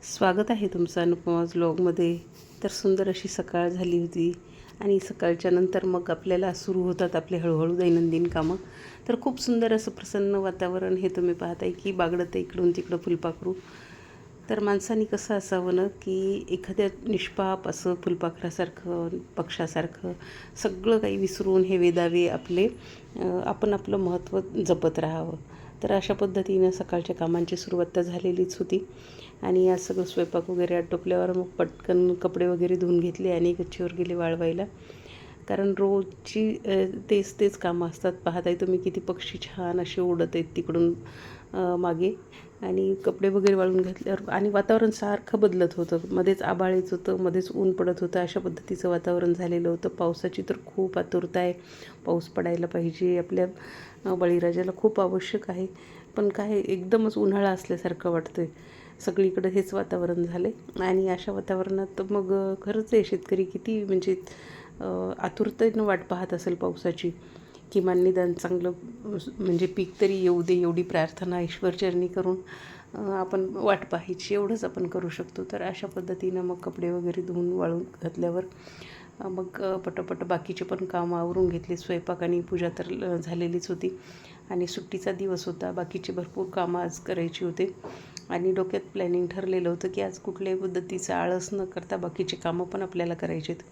स्वागत आहे तुमचं अनुपमाज व्लॉगमध्ये. तर सुंदर अशी सकाळ झाली होती आणि सकाळच्या नंतर मग आपल्याला सुरू होतात आपले हळूहळू दैनंदिन कामं. तर खूप सुंदर असं प्रसन्न वातावरण हे तुम्ही पाहताय की बागडतं इकडून तिकडं फुलपाखरू. तर माणसाने कसं असावं ना की एखाद्या निष्पाप असं फुलपाखरासारखं पक्षासारखं सगळं काही विसरून हे वेदावे आपले आपण आपलं महत्त्व जपत राहावं. तर अशा पद्धतीनं सकाळच्या कामांची सुरुवात तर झालेलीच होती आणि आज सगळं स्वयंपाक वगैरे आटोपल्यावर मग पटकन कपडे वगैरे धुवून घेतले आणि गच्चीवर गेले वाळवायला. कारण रोजची तेच तेच कामं असतात. पाहताय तुम्ही किती पक्षी छान असे उडत आहेत तिकडून मागे. आणि कपडे वगैरे वाळून घेतल्यावर आणि वातावरण सारखं बदलत होतं. मध्येच आभाळ येत होतं, मध्येच ऊन पडत होतं. अशा पद्धतीचं वातावरण झालेलं होतं. पावसाची तर खूप आतुरता आहे. पाऊस पडायला पाहिजे. आपल्या बळीराजाला खूप आवश्यक आहे. पण काय एकदमच उन्हाळा असल्यासारखं वाटतं आहे. सगळीकडं हेच वातावरण झालं आहे आणि अशा वातावरणात मग खरंच आहे शेतकरी किती म्हणजे आतुरतेनं वाट पाहत असेल पावसाची. किमान निदान चांगलं म्हणजे पीक तरी येऊ दे एवढी प्रार्थना ईश्वरचरणी करून आपण वाट पाहायची. एवढंच आपण करू शकतो. तर अशा पद्धतीनं मग कपडे वगैरे धुवून वाळून घातल्यावर मग पटापट बाकीचे पण कामं आवरून घेतले. स्वयंपाक आणि पूजा तर झालेलीच होती आणि सुट्टीचा दिवस होता. बाकीचे भरपूर कामं आज करायची होते आणि डोक्यात प्लॅनिंग ठरलेलं होतं की आज कुठल्याही पद्धतीचा आळस न करता बाकीचे कामं पण आपल्याला करायचे आहेत.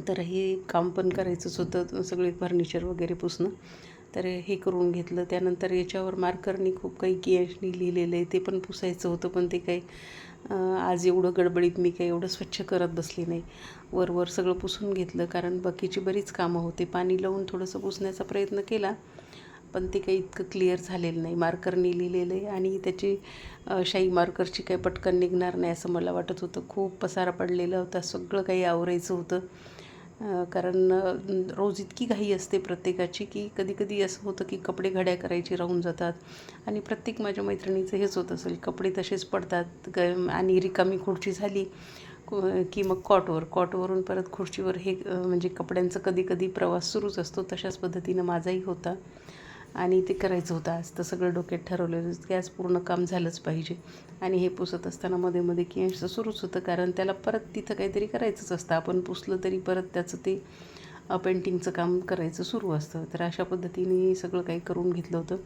तर हे काम पण करायचंच होतं. सगळे फर्निचर वगैरे पुसणं. तर हे करून घेतलं. त्यानंतर याच्यावर मार्करनी खूप काही कियांशनी लिहिलेलं आहे ते पण पुसायचं होतं. पण ते काही आज एवढं गडबडीत मी काही एवढं स्वच्छ करत बसली नाही. वर सगळं पुसून घेतलं कारण बाकीची बरीच कामं होती. पाणी लावून थोडंसं पुसण्याचा प्रयत्न केला पण ते काही इतकं क्लिअर झालेलं नाही. मार्करनी लिहिलेलं आहे आणि त्याची शाई मार्करची काही पटकन निघणार नाही असं मला वाटत होतं. खूप पसारा पडलेला होता. सगळं काही आवरायचं होतं. कारण रोज इतकी घाई असते प्रत्येकाची की कधी असं होतं की कपडे घड्या करायची राहून जातात आणि प्रत्येक माझ्या मैत्रिणीचं हेच होत असेल. कपडे तसेच पडतात आणि रिकामी खुर्ची झाली की मग कॉटवरून परत खुर्चीवर हे म्हणजे कपड्यांचा कधी प्रवास सुरूच असतो. तशाच पद्धतीनं माझाही होता आणि ते करायचं होतं आज. तर सगळं डोक्यात ठरवलेलं की आज पूर्ण काम झालंच पाहिजे. आणि हे पुसत असताना मध्ये की असं सुरूच होतं कारण त्याला परत तिथं काहीतरी करायचंच असतं. आपण पुसलं तरी परत त्याचं ते पेंटिंगचं काम करायचं सुरू असतं. तर अशा पद्धतीने सगळं काही करून घेतलं होतं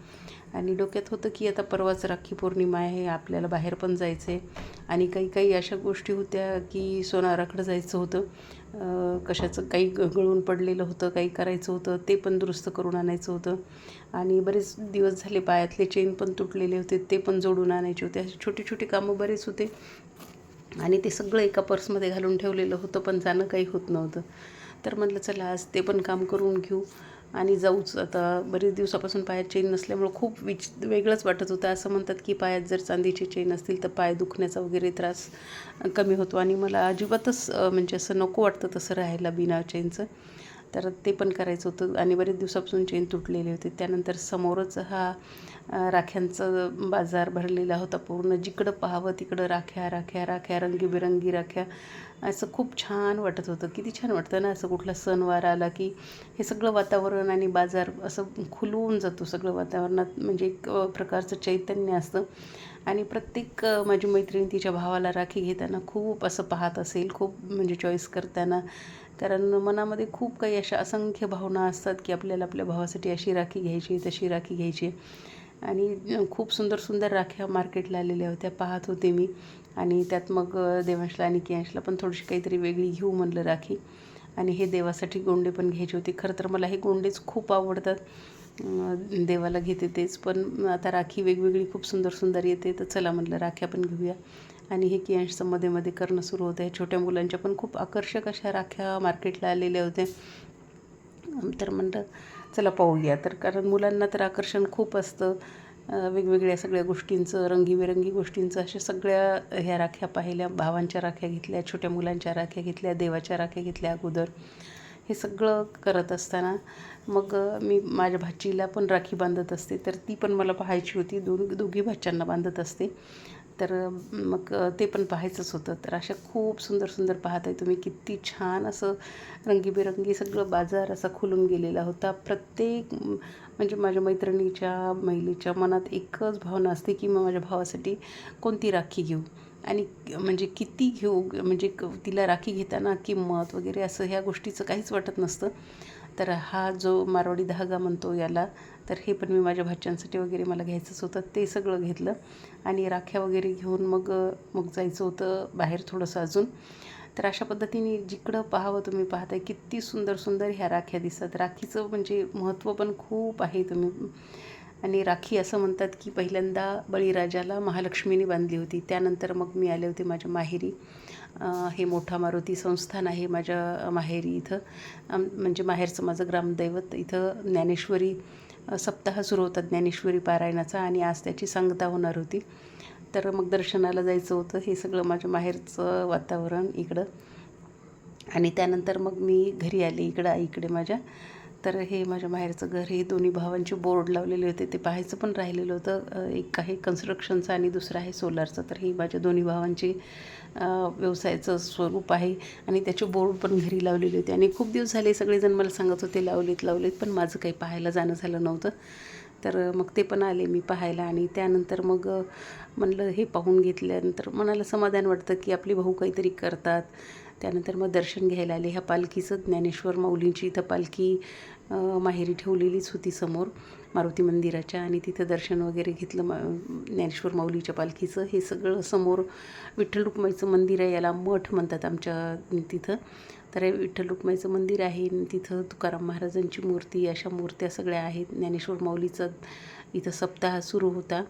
आणि डोक्यात होतं की आता परवाच राखी पौर्णिमा आहे. आपल्याला बाहेर पण जायचं आहे आणि काही अशा गोष्टी होत्या की सोनाराकडं जायचं होतं. कशाचं काही गळून पडलेलं होतं, काही करायचं होतं, ते पण दुरुस्त करून आणायचं होतं आणि बरेच दिवस झाले पायातले चेन पण तुटलेले होते, ते पण जोडून आणायचे होते. असे छोटे छोटे कामं बरेच होते आणि ते सगळं एका पर्समध्ये घालून ठेवलेलं होतं पण जाणं काही होत नव्हतं. तर म्हटलं चला आज ते पण काम करून घेऊ आणि जाऊच. आता बरेच दिवसापासून पायात चेन नसल्यामुळं खूप वेगळंच वाटत होतं. असं म्हणतात की पायात जर चांदीची चेन असतील तर पाय दुखण्याचा वगैरे त्रास कमी होतो आणि मला अजिबातच म्हणजे असं नको वाटतं तसं राहायला बिना चेनचं. तर ते पण करायचं होतं आणि बरेच दिवसापासून चेन तुटलेले होते. त्यानंतर समोरच हा राख्यांचा बाजार भरलेला होता. पूर्ण जिकडं पाहावं तिकडं राख्या, रंगीबेरंगी राख्या. असं खूप छान वाटत होतं. किती छान वाटतं ना असं कुठला सणवार आला की हे सगळं वातावरण आणि बाजार असं खुलवून जातो. सगळं वातावरणात म्हणजे एक प्रकारचं चैतन्य असतं आणि प्रत्येक माझी मैत्रीण तिच्या भावाला राखी घेताना खूप असं पाहत असेल, खूप म्हणजे चॉईस करताना. कारण मनामध्ये खूप काही अशा असंख्य भावना असतात की आपल्याला आपल्या भावासाठी अशी राखी घ्यायची, तशी राखी घ्यायची आणि खूप सुंदर राख्या मार्केटला आलेल्या होत्या. पाहत होते मी आणि त्यात मग देवांशला आणि कियांशला पण थोडीशी काहीतरी वेगळी घेऊ म्हणलं राखी आणि हे देवासाठी गोंडे पण घ्यायचे होते. खरं तर मला हे गोंडेच खूप आवडतात. देवाला घेते तेच, पण आता राखी वेगवेगळी खूप सुंदर येते तर चला म्हटलं राख्या पण घेऊया. आणि हे कियांशचं मध्ये करणं सुरू होतं. छोट्या मुलांच्या पण खूप आकर्षक अशा राख्या मार्केटला आलेल्या होत्या. तर म्हटलं चला पाहूया. तर कारण मुलांना तर आकर्षण खूप असतं वेगवेगळ्या सगळ्या गोष्टींचं, रंगीबेरंगी गोष्टींचं. अशा सगळ्या ह्या राख्या पाहिल्या. भावांच्या राख्या घेतल्या, छोट्या मुलांच्या राख्या घेतल्या, देवाच्या राख्या घेतल्या अगोदर. हे सगळं करत असताना मग मी माझ्या भाचीला पण राखी बांधत असते. तर ती पण मला पाहायची होती. दोघी भाच्यांना बांधत असते. तर मग ते पण पाहायचंच होतं. तर अशा खूप सुंदर पाहत आहे तुम्ही. किती छान असं रंगीबेरंगी सगळं बाजार असा खुलून गेलेला होता. प्रत्येक म्हणजे माझ्या मैत्रिणीच्या महिलेच्या मनात एकच भावना असते की मग माझ्या भावासाठी कोणती राखी घेऊ. आणि म्हणजे किती घेऊ, म्हणजे तिला राखी घेताना किंमत वगैरे असं ह्या गोष्टीचं काहीच वाटत नसतं. तर हा जो मारवाडी धागा म्हणतो याला, तर हे पण मी माझ्या भाच्यांसाठी वगैरे मला घ्यायचंच होतं, ते सगळं घेतलं. आणि राख्या वगैरे घेऊन मग मग जायचं होतं बाहेर थोडंसं अजून. तर अशा पद्धतीने जिकडं पाहावं तुम्ही पाहताय किती सुंदर सुंदर ह्या राख्या दिसतात. राखीचं म्हणजे महत्त्व पण खूप आहे. आणि राखी असं म्हणतात की पहिल्यांदा बळीराजाला महालक्ष्मीने बांधली होती. त्यानंतर मग मी आले होते माझ्या माहेरी. हे मोठा मारुती संस्थान आहे माझ्या माहेरी इथं. म्हणजे माहेरचं माझं ग्रामदैवत. इथं ज्ञानेश्वरी सप्ताह सुरू होतात, ज्ञानेश्वरी पारायणाचा, आणि आज त्याची सांगता होणार होती. तर मग दर्शनाला जायचं होतं. हे सगळं माझ्या माहेरचं वातावरण इकडं. आणि त्यानंतर मग मी घरी आले इकडं आईकडे माझ्या. तर हे माझ्या माहेरचं घर, हे दोन्ही भावांचे बोर्ड लावलेले होते, ते पाहायचं पण राहिलेलं होतं. एक आहे कन्स्ट्रक्शनचं आणि दुसरं आहे सोलारचं. तर हे माझ्या दोन्ही भावांचे व्यवसायाचं स्वरूप आहे आणि त्याचे बोर्ड पण घरी लावलेले होते. आणि खूप दिवस झाले सगळेजण मला सांगत होते लावलेत, पण माझं काही पाहायला जाणं झालं नव्हतं. तर मग ते पण आले मी पाहायला. आणि त्यानंतर मग म्हणलं हे पाहून घेतल्यानंतर मनाला समाधान वाटतं की आपले भाऊ काहीतरी करतात. त्यानंतर मग दर्शन घ्यायला आले. ह्या पालखीचं ज्ञानेश्वर माऊलींची इथं पालखी माहेरी ठेवलेलीच होती समोर मारुती मंदिराच्या, आणि तिथं दर्शन वगैरे घेतलं ज्ञानेश्वर माऊलीच्या पालखीचं. हे सगळं समोर विठ्ठल रुक्माईचं मंदिर आहे, याला मठ म्हणतात आमच्या तिथं. तर हे विठ्ठल रुक्माईचं मंदिर आहे. तिथं तुकाराम महाराजांची मूर्ती, अशा मूर्त्या सगळ्या आहेत. ज्ञानेश्वर माऊलीचं इथं सप्ताह सुरू होता.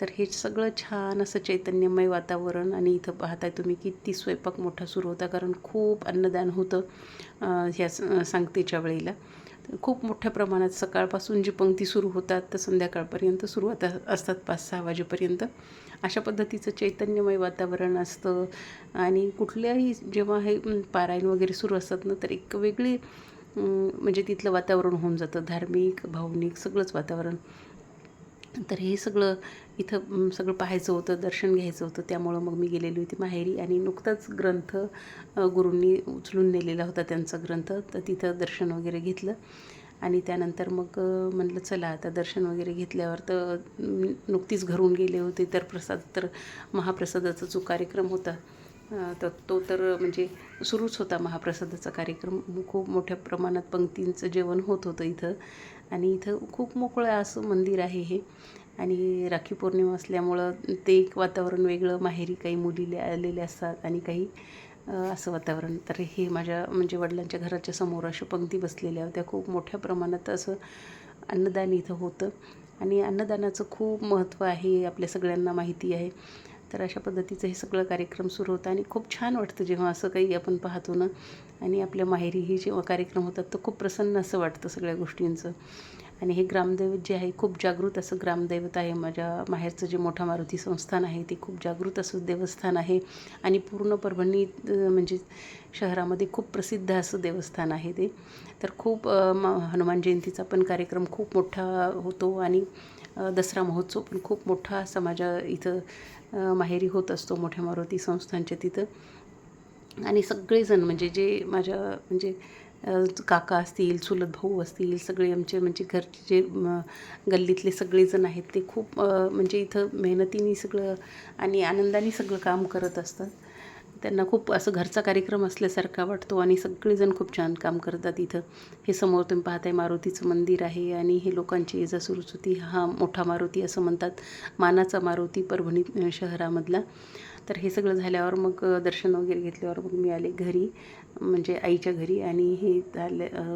तर हे सगळं छान असं चैतन्यमय वातावरण. आणि इथं पाहताय तुम्ही किती स्वयंपाक मोठा सुरू होता, कारण खूप अन्नदान होतं ह्या सांगतेच्या वेळेला. खूप मोठ्या प्रमाणात सकाळपासून जी पंक्ती सुरू होतात तर संध्याकाळपर्यंत सुरू असतात 5-6 वाजेपर्यंत. अशा पद्धतीचं चैतन्यमय वातावरण असतं. आणि कुठल्याही जेव्हा हे पारायण वगैरे सुरू असतात ना, तर एक वेगळी म्हणजे तिथलं वातावरण होऊन जातं, धार्मिक, भावनिक सगळंच वातावरण. तर हे सगळं इथं सगळं पाहायचं होतं, दर्शन घ्यायचं होतं. त्यामुळं मग मी गेलेली होती माहेरी. आणि नुकताच ग्रंथ गुरूंनी उचलून नेलेला होता त्यांचा ग्रंथ, तर तिथं दर्शन वगैरे घेतलं. आणि त्यानंतर मग म्हणलं चला आता दर्शन वगैरे घेतल्यावर, तर नुकतीच घरून गेले होते. तर महाप्रसादाचा जो कार्यक्रम होता तर तो तर म्हणजे सुरूच होता महाप्रसादाचा कार्यक्रम. खूप मोठ्या प्रमाणात पंक्तींचं जेवण होत होतं इथं. आणि इथं खूप मोकळं असं मंदिर आहे हे. आणि राखी पौर्णिमा असल्यामुळं ते एक वातावरण वेगळं. माहेरी काही मुली आलेले असतात आणि काही असं वातावरण. तर हे माझ्या म्हणजे वडिलांच्या घराच्या समोर अशा पंक्ती बसलेल्या होत्या. खूप मोठ्या प्रमाणात असं अन्नदान इथं होतं. आणि अन्नदानाचं खूप महत्त्व आहे, आपल्या सगळ्यांना माहिती आहे. तर अशा पद्धतीचं हे सगळं कार्यक्रम सुरू होतं. आणि खूप छान वाटतं जेव्हा असं काही आपण पाहतो ना. आणि आपल्या माहेरीही जेव्हा कार्यक्रम होतात तर खूप प्रसन्न असं वाटतं सगळ्या गोष्टींचं. आणि हे ग्रामदैवत जे आहे खूप जागृत असं ग्रामदैवत आहे. माझ्या माहेरचं जे मोठा मारुती संस्थान आहे ते खूप जागृत असं देवस्थान आहे. आणि पूर्ण परभणी म्हणजे शहरामध्ये खूप प्रसिद्ध असं देवस्थान आहे ते. तर खूप हनुमान जयंतीचा पण कार्यक्रम खूप मोठा होतो. आणि दसरा महोत्सव पण खूप मोठा असा माझ्या इथं माहेरी होत असतो, मोठ्या मारुती संस्थानच्या तिथं. आणि सगळेजण म्हणजे जे माझ्या म्हणजे काका असतील, चुलत भाऊ असतील, सगळे आमचे म्हणजे घरचे जे गल्लीतले सगळेजण आहेत ते खूप म्हणजे इथं मेहनतीने सगळं आणि आनंदाने सगळं काम करत असतात. त्यांना खूप असं घरचा कार्यक्रम असल्यासारखा वाटतो. आणि सगळेजण खूप छान काम करतात इथं. हे समोर तुम्ही पाहताय मारुतीचं मंदिर आहे. आणि हे लोकांची ये जा सुरूच होती. हा मोठा मारुती असं म्हणतात, मानाचा मारुती परभणी शहरामधला. तर हे सगळं झाल्यावर मग दर्शन वगैरे घेतल्यावर मग मी आले घरी, म्हणजे आईच्या घरी. आणि हे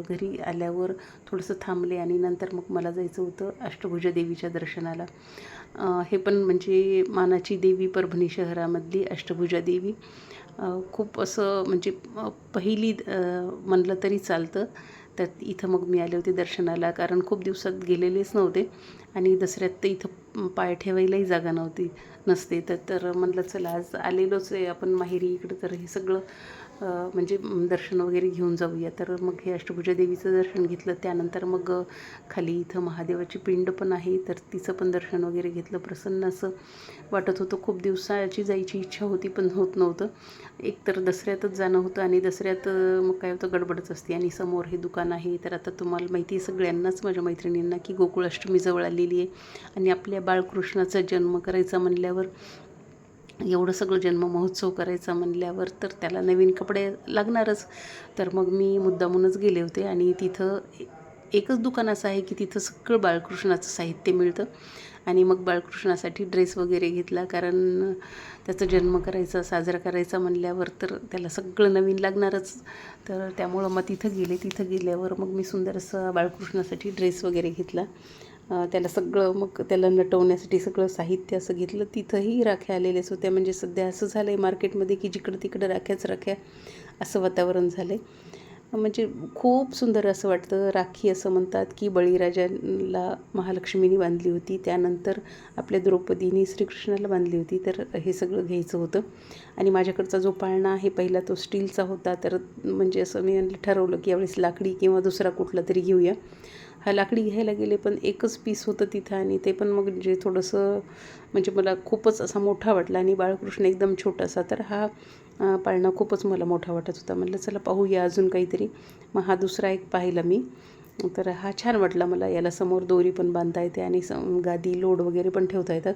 घरी आल्यावर थोडंसं थांबले. आणि नंतर मग मला जायचं होतं अष्टभुजा देवीच्या दर्शनाला. हे पण म्हणजे मानाची देवी, परभणी शहरामधली अष्टभुजा देवी. खूप असं म्हणजे पहिली म्हणलं तरी चालतं. तर इथं मग मी आले होते दर्शनाला, कारण खूप दिवसात गेलेलेच नव्हते. आणि दसऱ्यात तर इथं पाय ठेवायलाही जागा नसते. तर म्हणलं चला आज आलेलोच आहे आपण माहेरी इकडं, तर हे सगळं म्हणजे दर्शन वगैरे घेऊन जाऊया. तर मग हे अष्टभुजा देवीचं दर्शन घेतलं. त्यानंतर मग खाली इथं महादेवाची पिंड पण आहे, तर तिचं पण दर्शन वगैरे घेतलं. प्रसन्न असं वाटत होतं. खूप दिवसाची जायची इच्छा होती पण होत नव्हतं. एक तर दसऱ्यातच जाणं होतं. आणि दसऱ्यात मग काय होतं, गडबडच असते. आणि समोर हे दुकान आहे. तर आता तुम्हाला माहिती आहे सगळ्यांनाच, माझ्या मैत्रिणींना, की गोकुळाष्टमी जवळ आलेली आहे. आणि आपल्या बाळकृष्णाचा जन्म करायचा म्हणल्यावर एवढं सगळं जन्म महोत्सव करायचा म्हणल्यावर तर त्याला नवीन कपडे लागणारच. तर मग मी मुद्दामूनच गेले होते आणि तिथं एकच दुकान असं आहे की तिथं सगळं बाळकृष्णाचं साहित्य मिळतं. आणि मग बाळकृष्णासाठी ड्रेस वगैरे घेतला, कारण त्याचा जन्म करायचा, साजरा करायचा म्हणल्यावर तर त्याला सगळं नवीन लागणारच. तर त्यामुळं मग तिथं गेले. तिथं गेल्यावर मग मी सुंदर असं बाळकृष्णासाठी ड्रेस वगैरे घेतला. त्याला सगळं मग त्याला नटवण्यासाठी सगळं साहित्य असं घेतलं. तिथंही राख्या आलेल्याच होत्या. म्हणजे सध्या असं झालं आहे मार्केटमध्ये की जिकडं तिकडं राख्याच राख्या असं वातावरण झालं आहे. म्हणजे खूप सुंदर असं वाटतं. राखी असं म्हणतात की बळीराजाला महालक्ष्मीने बांधली होती, त्यानंतर आपल्या द्रौपदीने श्रीकृष्णाला बांधली होती. तर हे सगळं घ्यायचं होतं. आणि माझ्याकडचा जो पाळणा आहे पहिला तो स्टीलचा होता. तर म्हणजे असं मी ठरवलं की यावेळेस लाकडी किंवा दुसरा कुठला तरी घेऊया. हा लाकडी घ्यायला गेले पण एकच पीस होतं तिथं आणि ते पण मग म्हणजे थोडंसं म्हणजे मला खूपच असा मोठा वाटला आणि बाळकृष्ण एकदम छोटासा. तर हा पाळणा खूपच मला मोठा वाटत होता. म्हटलं चला पाहूया अजून काहीतरी. मग हा दुसरा एक पाहिला मी. तर हा छान वाटला मला. याला समोर दोरी पण बांधता येते आणि गादी लोड वगैरे पण ठेवता येतात.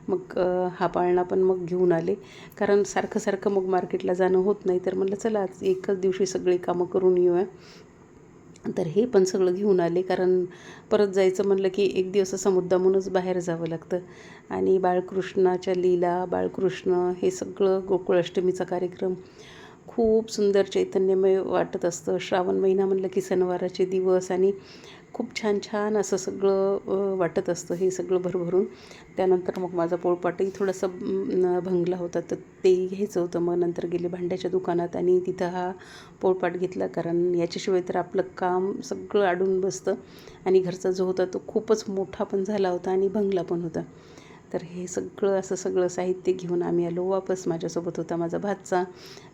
मग हा पाळणा पण मग घेऊन आले, कारण सारखं सारखं मग मार्केटला जाणं होत नाही. तर म्हटलं चला आज एकच दिवशी सगळी कामं करून येऊया. तर हे पण सगळं घेऊन आले, कारण परत जायचं म्हणलं की एक दिवस असं मुद्दामूनच बाहेर जावं लागतं. आणि बाळकृष्णाच्या लीला, बाळकृष्ण हे सगळं गोकुळाष्टमीचा कार्यक्रम खूप सुंदर चैतन्यमय वाटत असतं. श्रावण महिना म्हणलं की सणवाराचे दिवस आणि खूप छान छान असं सगळं वाटत असतं हे सगळं भरभरून. त्यानंतर मग माझा पोळपाटही थोडासा भंगला होता, तर तेही घ्यायचं होतं. मग नंतर गेले भांड्याच्या दुकानात आणि तिथं हा पोळपाट घेतला, कारण याच्याशिवाय तर आपलं काम सगळं अडून बसतं. आणि घरचा जो होता तो खूपच मोठा पण झाला होता आणि भंगला पण होता. तर हे सगळं असं सगळं साहित्य घेऊन आम्ही आलो वापस. माझ्यासोबत होता माझा भाचा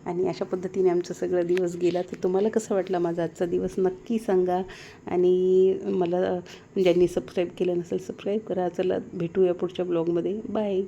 आणि अशा पद्धतीने आमचा सगळा दिवस गेला. तर तुम्हाला कसा वाटला माझा आजचा दिवस नक्की सांगा. आणि मला ज्यांनी सबस्क्राईब केलं नसेल सबस्क्राईब करा. चला भेटूया पुढच्या ब्लॉगमध्ये. बाय.